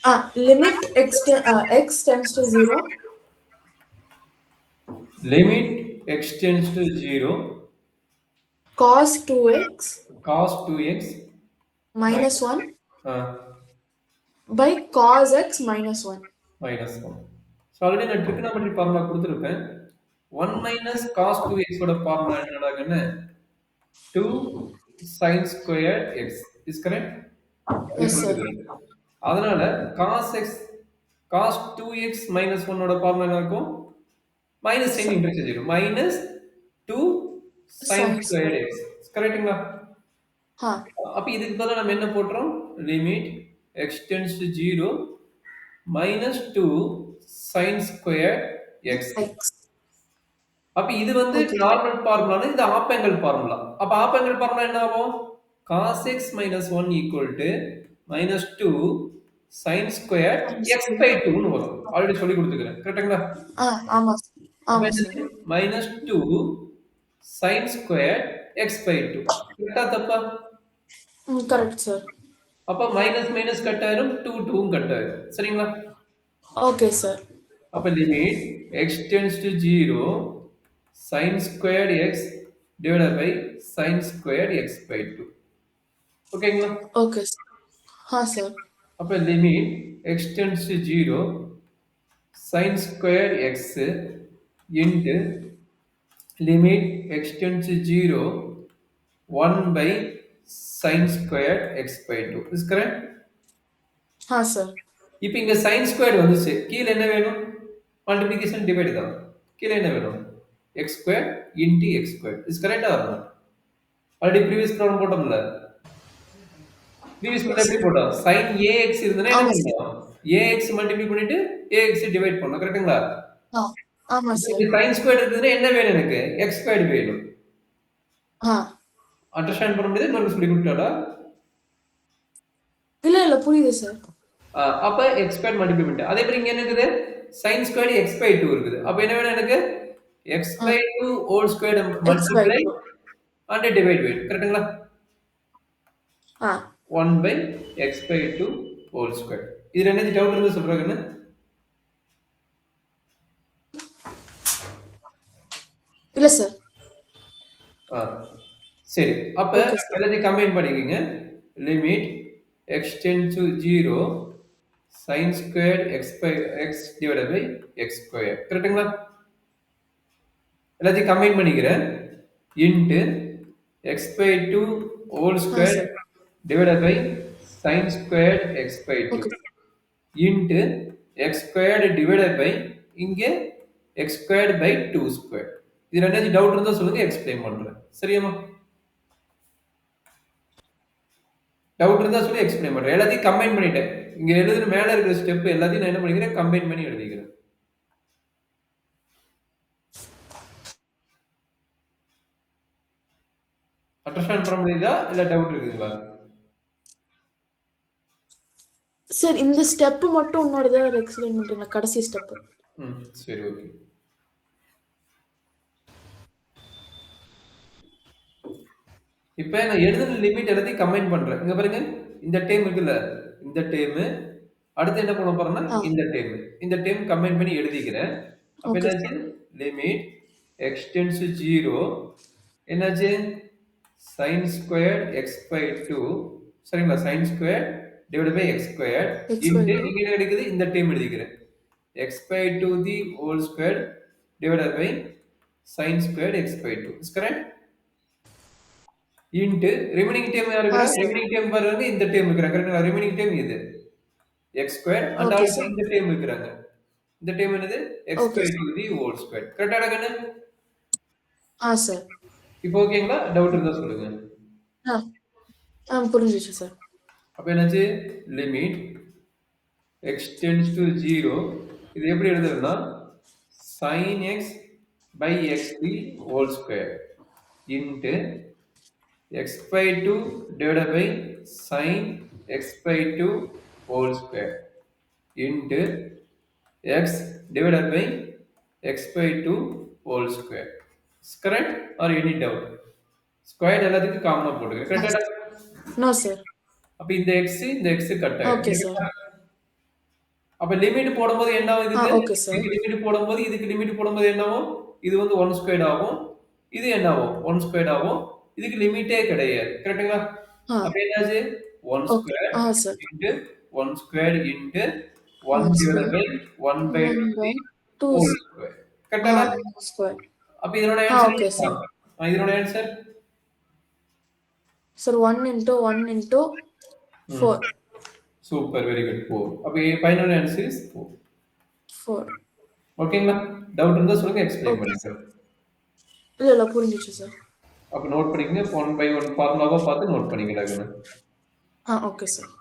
Limit x tends to 0, Limit x tends to 0, cos 2x cos 2x minus minus 1 uh, by cos x minus 1. minus 1. So already நான் trigonometry formula கொடுத்துருப்பேன். 1 minus cos 2x ஓட formula என்னடாகன்னு 2 sin square x is correct அப்படி Yes, sir. கொடுத்துக்கிறேன். அதனால cos x cos 2x minus ஒன்னோட formula என்ன இருக்கும்? மைனஸ் சைன் Sin, இன்டர்சேஞ்ச் ஆயிடும். Minus 2 sin sin square square. X கரெக்ட்டுங்களா? Huh. அப்ப இதுக்கு பதிலா நம்ம என்ன போடுறோம்? Limit x tends to 0 minus 2 sin square x. X. அப்ப இது வந்து Okay. நார்மல் ஃபார்முலானா இது ஆப் ஆங்கிள் ஃபார்முலா. அப்ப ஆப் ஆங்கிள் ஃபார்முலா என்ன ஆகும்? cos x minus 1 equal to minus 2 sin square Sin x by square. 2 ன்னு வரும். ஆல்ரெடி சொல்லி கொடுத்துக்கிறேன். கரெக்ட்டுங்களா? ஆமா. அப்ப ஆமா சார். என்னது? minus 2 sin square x by 2. கரெக்ட்டா தப்பா? Correct sir. அப்ப மைனஸ் மைனஸ் கட் ஆயிரும் 2 2 கட் ஆயிரும். சரிங்களா? Okay sir. அப்ப limit x tends to 0 sin squared x divided by sin squared x by 2. ஓகேங்களா? Okay sir. சார். அப்ப limit x tends to 0 sin squared x into limit x tends to 0 1 by sin squared x by 2. Is correct? Sir. இப்போ இங்க sin square வந்துச்சு. கீழ என்ன வேணும்? Multiplication divide தான். கீழ என்ன வேணும்? x square into x square. Is கரெக்ட்டா வரணும். ஆல்ரெடி ப்ரீவியஸ் ப்ராப்ளம் போட்டோம்ல. ப்ரீவியஸ் ப்ராப்ளம் எப்படி போட்டோம்? sin ax இருந்ததுன்னா என்ன ஆமா சார். பண்ணணும்? ax மல்டிப்ளை பண்ணிட்டு ax டிவைட் பண்ணணும். கரெக்ட்டுங்களா? ஆ ஆமா இப்போ சார். இங்க sin ஸ்கொயர் இருக்குதுன்னா என்ன வேணும் எனக்கு? x ஸ்கொயர் வேணும். ஆ அண்டர்ஸ்டாண்ட் பண்ண முடியுது? இன்னொரு சொல்லி கொடுத்தாடா? இல்ல புரியுது சார். அப்ப x ஸ்கொயர் மல்டிப்ளை பண்ணிட்டேன். அதே மாதிரி இங்க என்ன இருக்குது? sin ஸ்கொயர் x by 2 இருக்குது. அப்ப என்ன வேணும் எனக்கு? x ஆ by 2 whole square x by multiply 2. And divide வேணும். கரெக்ட்டுங்களா? ஆ 1 by x by 2 whole square. இதுல என்ன டவுட் இருந்து சொல்றாங்கன்னு? இல்ல சார். ஆ சரி. அப்ப ஓகே சார். எல்லாத்தையும் கம்பைன் பண்ணிக்கங்க. Limit x tends to 0 sin squared x by x divided by x square. கரெக்ட்டுங்களா? எல்லாத்தையும் கம்பைன் பண்ணிக்கிறேன். Into x by 2 whole square sir. divided by sin squared x by 2 okay. Into x squared divided by இங்கே x squared by 2 square. இதுல என்ன doubt இருந்தா சொல்லுங்க explain பண்றேன். சரியாமா? Doubt இருந்தா சொல்லி எக்ஸ்பிளைன் பண்றேன். எல்லாத்தையும் கம்பைன் பண்ணிட்டேன். இங்க எழுதுற மேல இருக்கிற ஸ்டெப் எல்லாத்தையும் நான் என்ன பண்ணிக்கிறேன்? கம்பைன் பண்ணி எழுதிக்கிறேன். அண்டர்ஸ்டாண்ட் பண்ண முடியுதா? இல்ல டவுட் இருக்குதுங்களா? சார் இந்த ஸ்டெப் மட்டும் இன்னொரு தடவை எக்ஸ்பிளைன் பண்றீங்களா? கடைசி ஸ்டெப். ம் சரி ஓகே. இப்ப நான் எழுதுன லிமிட் எல்லாத்தையும் கம்பைன் பண்றேன். இங்க பாருங்க. இந்த டேர்ம் இருக்குல்ல. இந்த டேர்ம் அடுத்து என்ன பண்ண போறேன்னா ஆ இந்த டேர்ம். இந்த டேர்ம் கம்பைன் பண்ணி எழுதிக்கிறேன். அப்ப ஓகே என்னாச்சு? Sir. Limit x tends to 0 என்னாச்சு? sin ஸ்கொயர் x by 2 சரிங்களா? sin square divided by x square x by into 2. இங்க என்ன கிடைக்குது? இந்த டேர்ம் எழுதிக்கிறேன். x by 2 the whole square divided by sin square x by 2 is correct? Into remaining term யார் இருக்கிறா? Sir. Remaining term பாருங்க இந்த டேர்ம் இருக்கிறா. கரெக்ட்டா? ரிமைனிங் டேர்ம் இது. x ஸ்கொயர் அண்ட் ஓகே ஆல்சோ சார். இந்த டேர்ம் இருக்கிறாங்க. இந்த டேர்ம் என்னது? x okay by sir. 2 the whole square. கரெக்ட்டாடா கண்ணு? சார். இப்போ ஓகேங்களா? டவுட் இருந்தா சொல்லுங்க. ஆ புரிஞ்சிச்சு சார். அப்ப என்னாச்சு? லிமிட் x tends to 0 இது எப்படி எழுதுறதுன்னா sin x by x the whole square into x by 2 divided by sin x by 2 whole square into x divided by x by 2 whole square. Is correct or any doubt? Square எல்லாத்துக்கும் காமனா போட்டுக்க. கரெக்ட்டா? No sir. அப்ப இந்த x cut okay ஆயிடும். Sir. அப்ப limit போடும்போது என்ன ஆகும் இதுக்கு? Okay sir. இதுக்கு லிமிட் போடும்போது, இதுக்கு லிமிட் போடும்போது என்ன ஆகும்? இது வந்து 1 ஸ்கொயர்ட் ஆகும். இது என்ன ஆகும்? 1 ஸ்கொயர்ட் ஆகும். இதுக்கு லிமிட்டே கிடையாது. கரெக்ட்டுங்களா? ஆ. அப்ப என்னாச்சு? 1 okay. Square sir. Into 1 square into 1 1 divided square by 1 by 1 2 by 2 whole square. கரெக்ட்டாடா? ஸ்கொயர். அப்ப இதனோட ஆன்சர் ஓகே சார். இதனோட answer? Sir 1 into 1 into 4. Super. Very good. 4. அப்ப ஃபைனல் ஆன்சர் இஸ் 4. 4. ஓகேங்களா? டவுட் இருந்தா சொல்லுங்க எக்ஸ்பிளைன் ஓகே பண்ணிக்கிறேன். சார். இல்ல புரிஞ்சிச்சு சார். அப்ப நோட் பண்ணிக்கங்க. 1 பை 1 ஃபார்முலாவா பார்த்து நோட் பண்ணிக்கங்க. Okay sir.